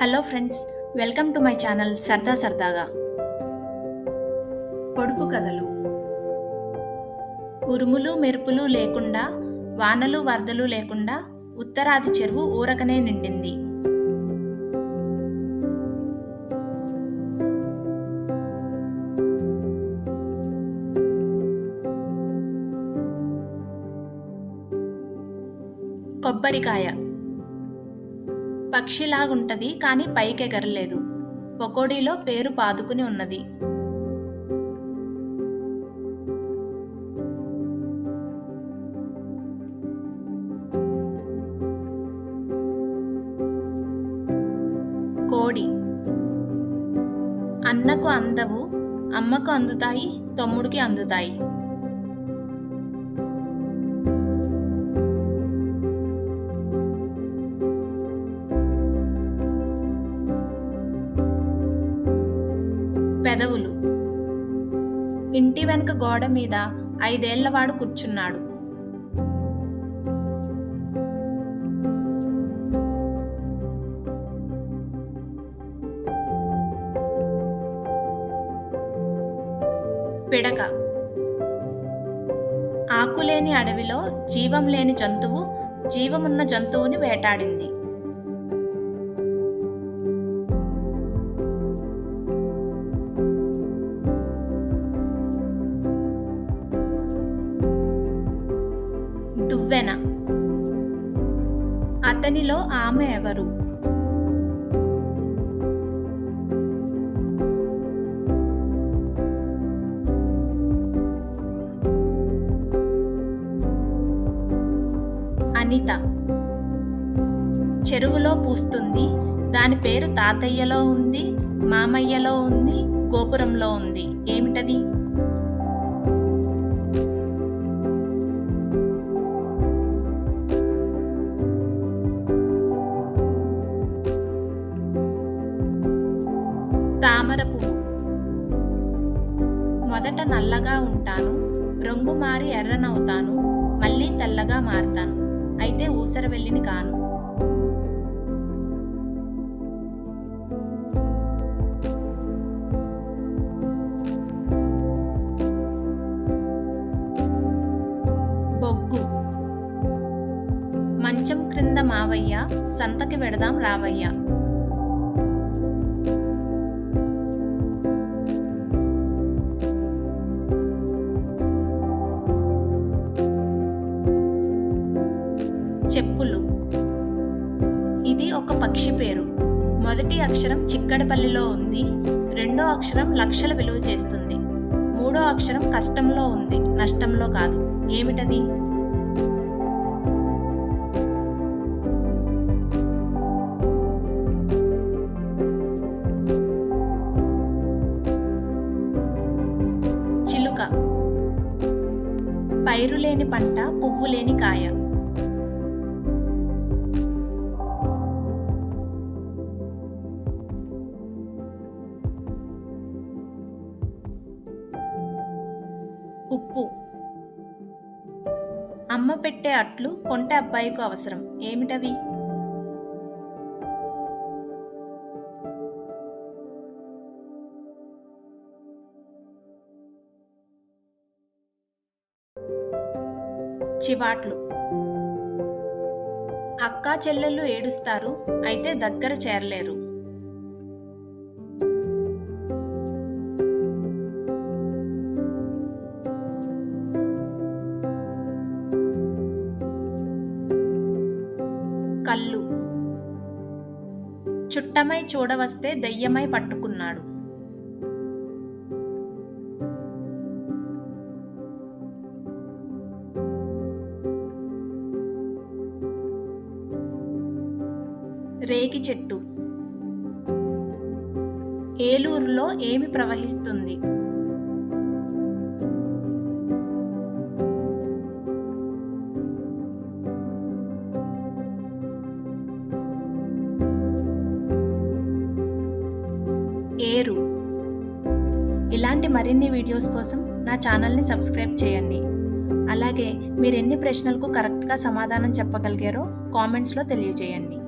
Hello friends, welcome to my channel సరదాగా. పొడుపు కథలు. ఉరుములు మెరుపులు లేకుండా, వానలు వరదలు లేకుండా ఉత్తరాది చెరువు ఊరకనే నిండింది. కొబ్బరికాయ పక్షిలాగుంటది కానీ పైకెగరలేదు. పకోడీలో పేరు పాదుకుని ఉన్నది. కోడి అన్నకు అందవు, అమ్మకు అందుతాయి, తమ్ముడికి అందుతాయి. పెదవులు ఇంటి వెనుక గోడ మీద 5 ఏళ్లవాడు కూర్చున్నాడు. పిడక ఆకులేని అడవిలో జీవం లేని జంతువు జీవమున్న జంతువుని వేటాడింది. దువ్వెన అతనిలో ఆమె ఎవరు? అనిత చెరువులో పూస్తుంది. దాని పేరు తాతయ్యలో ఉంది, మామయ్యలో ఉంది, గోపురంలో ఉంది. ఏమిటది? తామర పువ్వు మొదట నల్లగా ఉంటాను, రంగు మారి ఎర్రనవుతాను, మళ్ళీ తెల్లగా మారతాను, అయితే ఊసరవెల్లిని కాను. బొగ్గు మంచం క్రింద మావయ్య, సంతకి వెడదాం రావయ్య. చెప్పులు ఇది ఒక పక్షి పేరు. మొదటి అక్షరం చిక్కడపల్లిలో ఉంది, రెండో అక్షరం లక్షల విలువ చేస్తుంది, మూడో అక్షరం కష్టంలో ఉంది, నష్టంలో కాదు. ఏమిటది? చిలుక పైరు లేని పంట, పువ్వు లేని కాయ. ఉప్పు అమ్మ పెట్టే అట్లు కొంటె అబ్బాయికు అవసరం. ఏమిటవి? చివాట్లు అక్కా చెల్లెళ్ళు ఏడుస్తారు, అయితే దగ్గర చేరలేరు. కళ్ళు చుట్టమై చూడవస్తే దెయ్యమై పట్టుకున్నాడు. రేగి చెట్టు ఏలూరులో ఏమి ప్రవహిస్తుంది? ఏరు. ఇలాంటి మరిన్ని వీడియోస్ కోసం నా ఛానల్ని సబ్స్క్రైబ్ చేయండి. అలాగే మీరు ఎన్ని ప్రశ్నలకు కరెక్ట్గా సమాధానం చెప్పగలిగారో కామెంట్స్లో తెలియజేయండి.